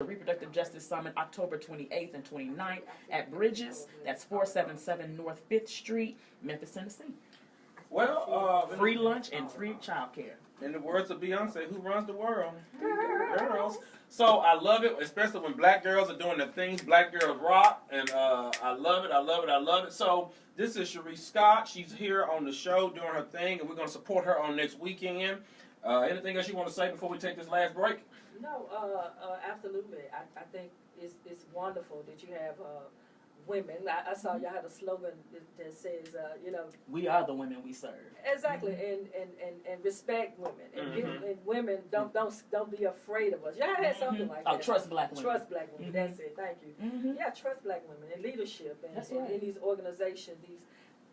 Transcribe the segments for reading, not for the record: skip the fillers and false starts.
The Reproductive Justice Summit, October 28th and 29th at Bridges. That's 477 North 5th Street, Memphis, Tennessee. Well, free lunch and free childcare. In the words of Beyonce, who runs the world? Girls. So I love it, especially when black girls are doing their things. Black girls rock, and I love it, I love it, I love it. So this is Cherie Scott. She's here on the show doing her thing, and we're going to support her on next weekend. Anything else you want to say before we take this last break? No, absolutely. I think it's wonderful that you have women. I saw y'all had a slogan that says, we are the women we serve. Exactly, and respect women, and women don't be afraid of us. Y'all had something like that. Oh, trust black women. Trust black women. That's it. Thank you. Yeah, trust black women in leadership and in these organizations. These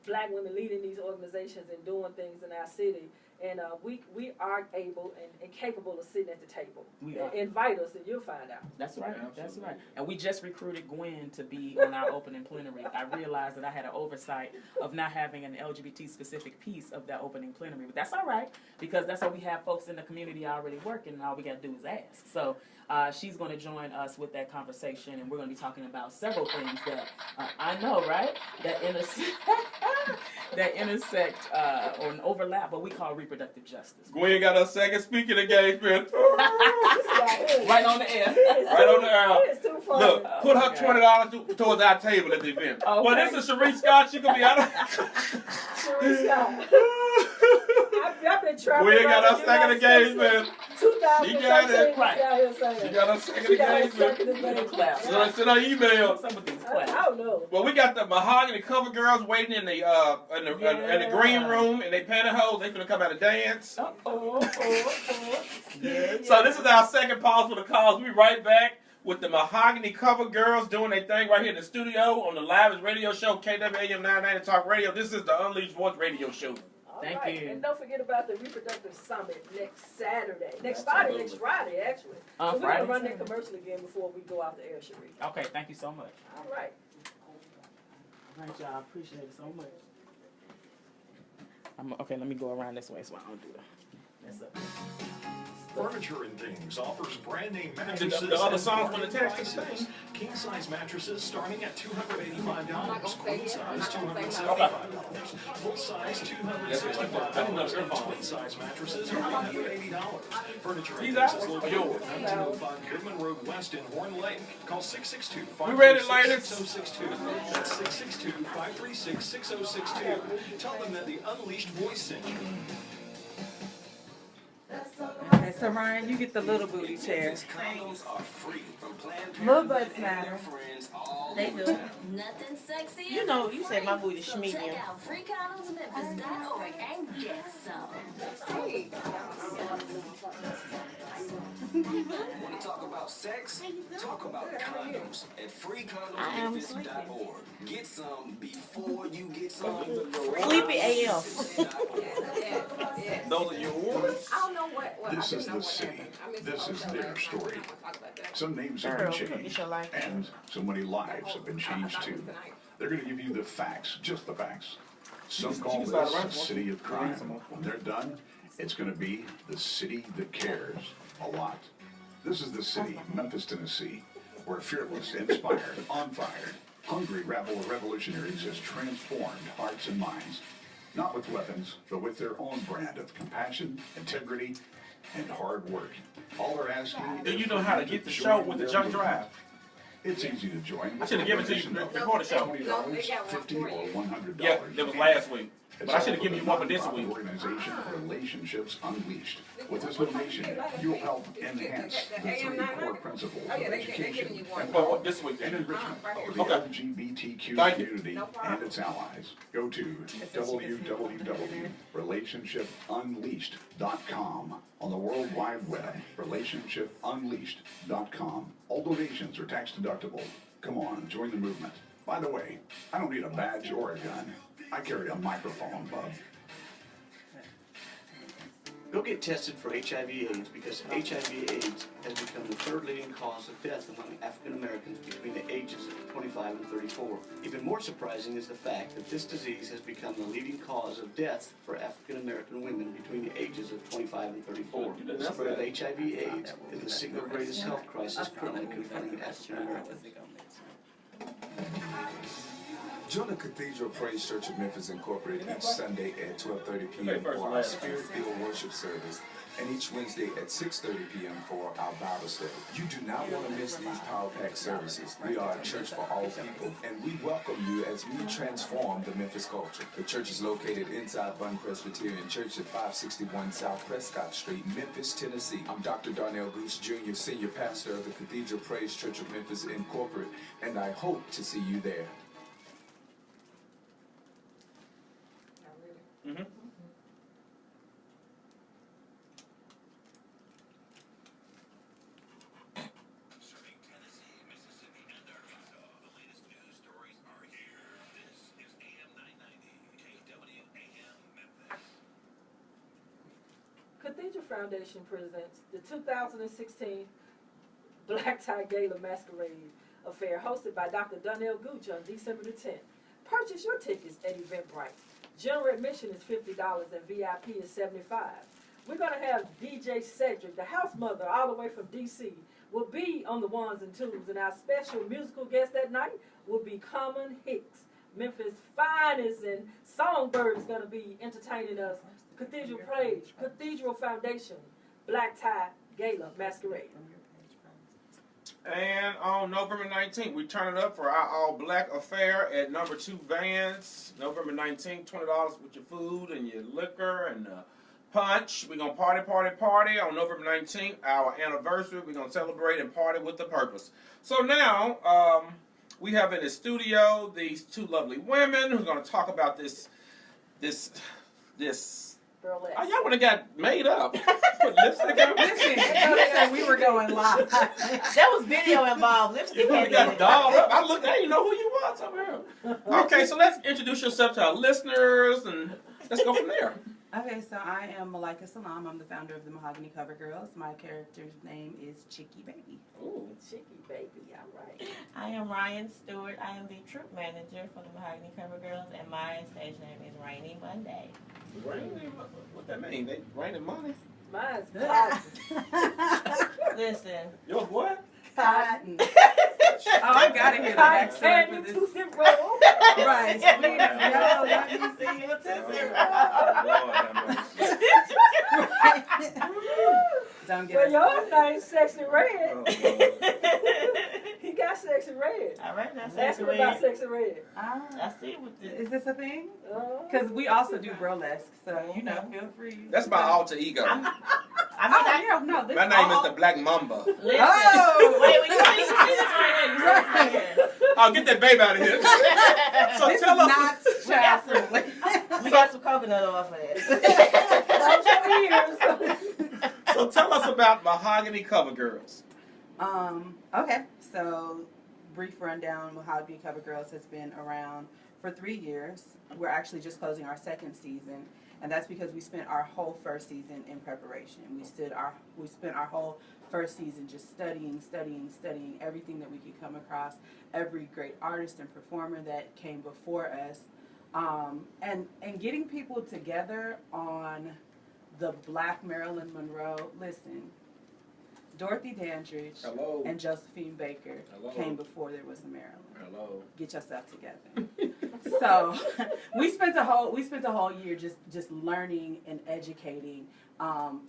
black women leading these organizations and doing things in our city. And we are able and capable of sitting at the table. We are. Invite us and you'll find out. That's right. Yeah, that's right. And we just recruited Gwen to be on our opening plenary. I realized that I had an oversight of not having an LGBT specific piece of that opening plenary. But that's all right, because that's how we have folks in the community already working, and all we got to do is ask. So she's going to join us with that conversation, and we're going to be talking about several things that I know, right? That intersect or overlap what we call reproductive justice. Gwen got her second speaking engagement. Right on the air. Right on the air. It's too funny. Look, put her $20 towards our table at the event. Okay. Well, this is Cherie Scott. She gonna be out of. Cherie Scott. I've been traveling. Gwen got her second engagement. 2013. She got it. Right. She got her second engagement. So I sent her email. Some of these I don't know. Well, we got the Mahogany Covergirls waiting in the green room, and they pantyhose. They finna come out and dance. Yeah. So this is our second pause for the calls. We right back with the Mahogany Covergirls doing their thing right here in the studio on the Live Radio Show, KWAM 990 Talk Radio. This is the Unleashed Voice Radio Show. Thank you. And don't forget about the Reproductive Summit next Saturday. Next Friday, actually. So we're going to run that commercial again before we go off the air, Cherie. Okay, thank you so much. All right. All right, y'all. Appreciate it so much. Okay, let me go around this way so I don't do that. That's up. Furniture and Things offers brand name mattresses. The other songs and when the text is saying. King size mattresses starting at $285. Queen size $275. Full size $265. Twin size mattresses are $180. Furniture and Things is located at 1905 Goodman Road West in Horn Lake. Call 662-536-6062. We ready, ladies? That's 662-536-6062. Tell them that the Unleashed Voice sent you. Okay, so Ryan, you get the little booty chair. Little butts matter. They do. Nothing sexy. You know, you say my booty So medium. check out freecondomsmemphis.org and get some. Hey. Want to talk about sex? Talk about condoms at freecondomsmemphis.org. Get some before you get some. Sleepy AM. Those are your words. I don't know what This is the city. This is their story. Some names have been changed, and so many lives have been changed too. They're going to give you the facts, just the facts. Some call this the city of crime. When they're done, it's going to be the city that cares a lot. This is the city, Memphis, Tennessee, where fearless, inspired, on fire, hungry rabble of revolutionaries has transformed hearts and minds. Not with weapons, but with their own brand of compassion, integrity, and hard work. All they're asking Do is you know for how to you get the join show with the their junk movement. drive? It's easy to join. I should have given it to you before the show. $20, $50, or $100. Yeah, that was last week. It's But I should have all given you for one the for this nonprofit week. Organization Relationships Unleashed. With this donation, you'll help enhance the three core principles of education, Well, this week and then. enrichment for the Okay. LGBTQ Thank you. community and its allies. Go to www.relationshipunleashed.com on the World Wide Web, relationshipunleashed.com. All donations are tax deductible. Come on, join the movement. By the way, I don't need a badge or a gun. I carry a microphone, bub. Go get tested for HIV/AIDS because HIV/AIDS has become the third leading cause of death among African Americans between the ages of 25 and 34. Even more surprising is the fact that this disease has become the leading cause of death for African American women between the ages of 25 and 34. The spread of HIV/AIDS is the single greatest health crisis currently confronting African Americans. Join the Cathedral Praise Church of Memphis Incorporated each Sunday at 12:30 p.m. for our Spirit-filled worship service, and each Wednesday at 6:30 p.m. for our Bible study. You do not want to miss these power-packed services. We are a church for all people, and we welcome you as we transform the Memphis culture. The church is located inside Bun Presbyterian Church at 561 South Prescott Street, Memphis, Tennessee. I'm Dr. Darnell Goose Jr., Senior Pastor of the Cathedral Praise Church of Memphis Incorporated, and I hope to see you there. Mm-hmm. Cathedral Foundation presents the 2016 Black Tie Gala Masquerade Affair hosted by Dr. Donnell Gooch on December the 10th. Purchase your tickets at Eventbrite. General admission is $50 and VIP is $75. We're going to have DJ Cedric, the house mother, all the way from D.C., will be on the ones and twos, and our special musical guest that night will be Common Hicks. Memphis' finest and songbird is going to be entertaining us. Cathedral Foundation Black Tie Gala Masquerade. And on November 19th, we turn it up for our all-black affair at number 2 Vans. November 19th, $20 with your food and your liquor and punch. We're going to party on November 19th, our anniversary. We're going to celebrate and party with the purpose. So now, we have in the studio these two lovely women who are going to talk about this. Burlesque. Oh, y'all would have got made up. Put lipstick on. Listen, we were going live. There was video involved. Lipstick You would have got dolled up. I didn't know who you was over here. Okay, so let's introduce yourself to our listeners and let's go from there. Okay, so I am Malika Salam. I'm the founder of the Mahogany Covergirls. My character's name is Chicky Baby. Ooh. Chicky Baby, all right. I am Ryan Stewart. I am the troop manager for the Mahogany Covergirls, and my stage name is Rainy Monday. Rainy? What that mean? They raining money? Mine's cotton. Listen. Yours what? Cotton. Oh, I gotta hear the backstory for this. Tootsie Roll. Right. Sweet as yellow. Let me see it. Don't get Well, us your name's Sexy Red. Oh, He got Sexy Red. All right, that's Ask him about Sexy Red. I see what this. Is this a thing? Uh-huh. Because we also do burlesque, so feel free. that's my alter ego. No, this My name is the Black Mamba. Listen. Wait, you see this right here. You see this right here. Oh, get that baby out of here. So This tell is us. not child. We got some coconut oil for that. Close your ears. So tell us about Mahogany Covergirls. Okay, so brief rundown. Mahogany Covergirls has been around for 3 years. We're actually just closing our second season, and that's because we spent our whole first season in preparation. We spent our whole first season just studying everything that we could come across, every great artist and performer that came before us, and getting people together on the Black Marilyn Monroe. Listen, Dorothy Dandridge Hello. and Josephine Baker Hello. came before there was a Marilyn. Hello. Get yourself together. So we spent a whole year just learning and educating,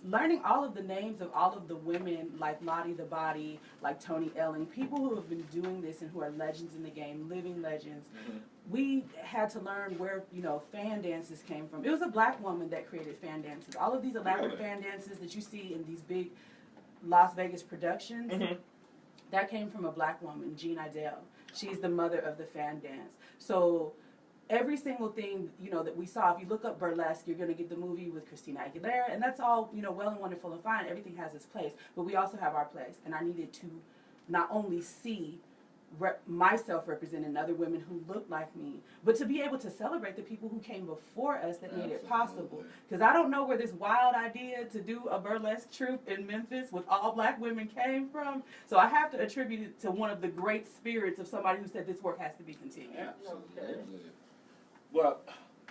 learning all of the names of all of the women like Lottie the Body, like Toni Elling, people who have been doing this and who are legends in the game, living legends. Mm-hmm. We had to learn where fan dances came from. It was a Black woman that created fan dances. All of these elaborate fan dances that you see in these big Las Vegas productions, that came from a Black woman, Jean Idell. She's the mother of the fan dance. So every single thing, that we saw, if you look up burlesque, you're going to get the movie with Christina Aguilera, and that's all, well and wonderful and fine. Everything has its place. But we also have our place. And I needed to not only see myself representing other women who look like me, but to be able to celebrate the people who came before us that made it possible. Because I don't know where this wild idea to do a burlesque troupe in Memphis with all black women came from. So I have to attribute it to one of the great spirits of somebody who said this work has to be continued. Absolutely. Well,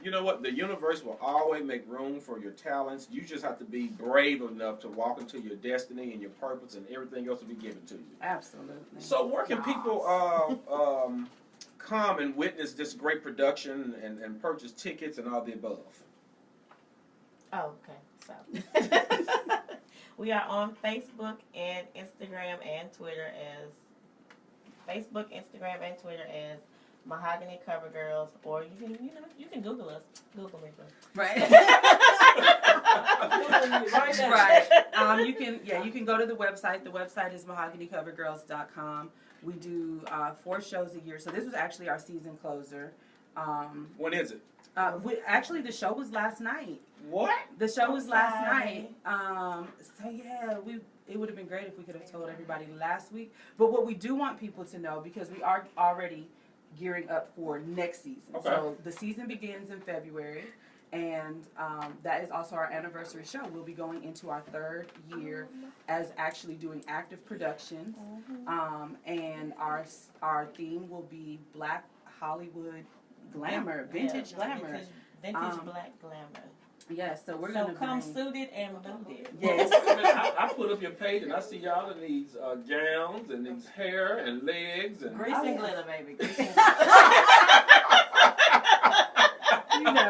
you know what? The universe will always make room for your talents. You just have to be brave enough to walk into your destiny and your purpose, and everything else will be given to you. Absolutely. So where can people come and witness this great production and purchase tickets and all the above? Oh, okay. So we are on Facebook and Instagram and Twitter as Mahogany Covergirls, or you can Google us. Google me first. Right. You can go to the website. The website is mahoganycovergirls.com. We do 4 shows a year. So this was actually our season closer. When is it? Actually, the show was last night. What? The show was last night. So yeah, it would have been great if we could have told everybody last week. But what we do want people to know, because we are already gearing up for next season. Okay. So the season begins in February, and that is also our anniversary show. We'll be going into our 3rd year as actually doing active productions, and our theme will be Black Hollywood glamour, vintage glamour, vintage black glamour. Yes, so we're so gonna come suited and booted. Yes. I put up your page and I see y'all in these gowns and these hair and legs and grease and glitter, baby. Grease and glitter.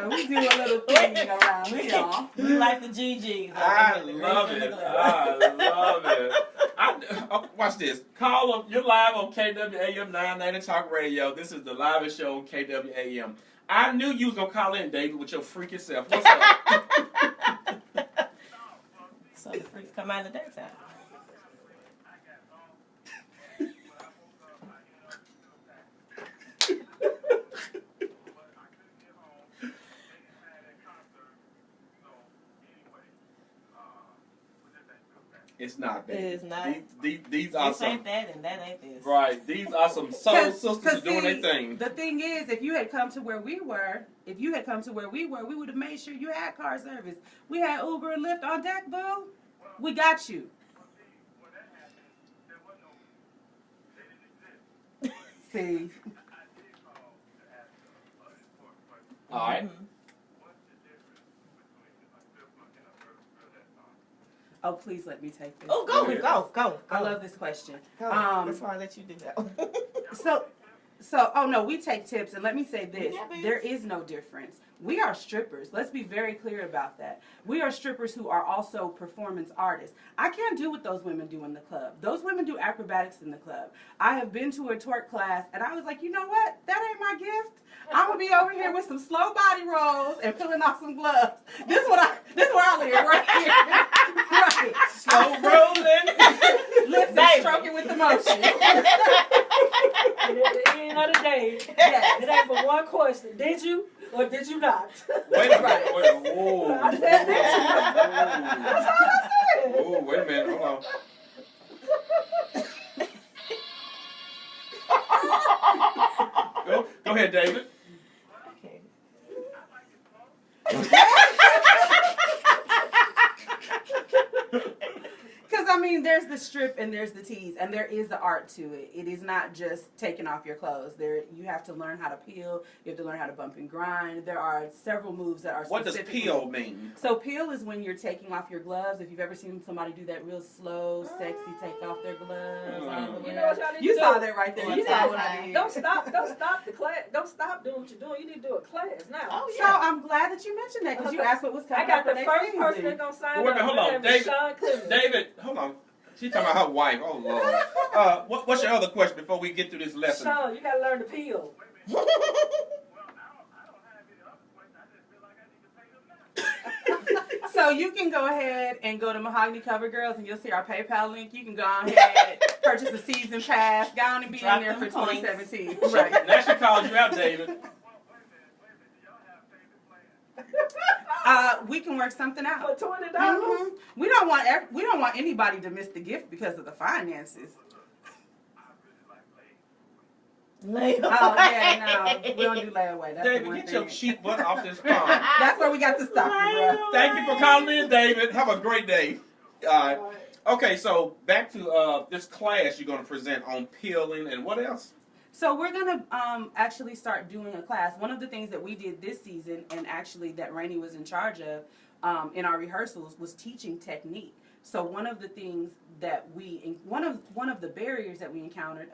we do a little thing around here, y'all. We like the GGs. I love it. Watch this. Call them. You're live on KWAM 990 Talk Radio. This is the livest show on KWAM. I knew you was going to call in, David, with your freaky self. What's up? So the freaks come out in the daytime. It's not, baby. It is not. These are this some. ain't that and that ain't this. Right. These are some soul sisters doing their thing. The thing is, if you had come to where we were, we would have made sure you had car service. We had Uber and Lyft on deck, boo. We got you. See. All right. Oh, please let me take this. Oh, go. I love this question. Go. That's why I let you do that one. Oh no, we take tips, and let me say this: there is no difference. We are strippers. Let's be very clear about that. We are strippers who are also performance artists. I can't do what those women do in the club. Those women do acrobatics in the club. I have been to a twerk class, and I was like, you know what? That ain't my gift. I'm gonna be over here with some slow body rolls and pulling off some gloves. This is where I live right here. Right. Slow rolling. Listen, stroking with emotion. And at the end of the day, it ain't but one question: did you or did you not? Wait a minute. Whoa. I said that. That's all I said. Whoa, wait a minute. Hold on. Go ahead, David. Okay. Because, I mean, there's the strip and there's the tease, and there is the art to it. It is not just taking off your clothes. You have to learn how to peel. You have to learn how to bump and grind. There are several moves that are specific. What does peel mean? So peel is when you're taking off your gloves. If you've ever seen somebody do that real slow, sexy take off their gloves. You know what y'all need to do? You saw that right there. You saw what I did. Don't stop the class. Don't stop doing what you're doing. You need to do a class now. Oh, So I'm glad that you mentioned that, because you asked what was coming I got up the for first next person season. that's gonna sign Wait a minute, up. hold on, David. David. David, hold on. She's talking about her wife. Oh Lord. What's your other question before we get through this lesson? Sean, you gotta learn to peel. So you can go ahead and go to Mahogany Covergirls, and you'll see our PayPal link. You can go ahead, purchase a season pass, go on and be in there for 2017. Right. Now she called you out, David. We can work something out. For $20? Mm-hmm. We don't want anybody to miss the gift because of the finances. Layaway. Oh yeah, no, we don't do layaway. That's the David, one get thing. your cheap butt off this phone. That's where we got to stop you, bro. Thank you for calling in, David. Have a great day. Okay, so back to this class you're going to present on peeling and what else? So we're gonna actually start doing a class. One of the things that we did this season, and actually that Rainey was in charge of in our rehearsals, was teaching technique. So one of the things that one of the barriers that we encountered.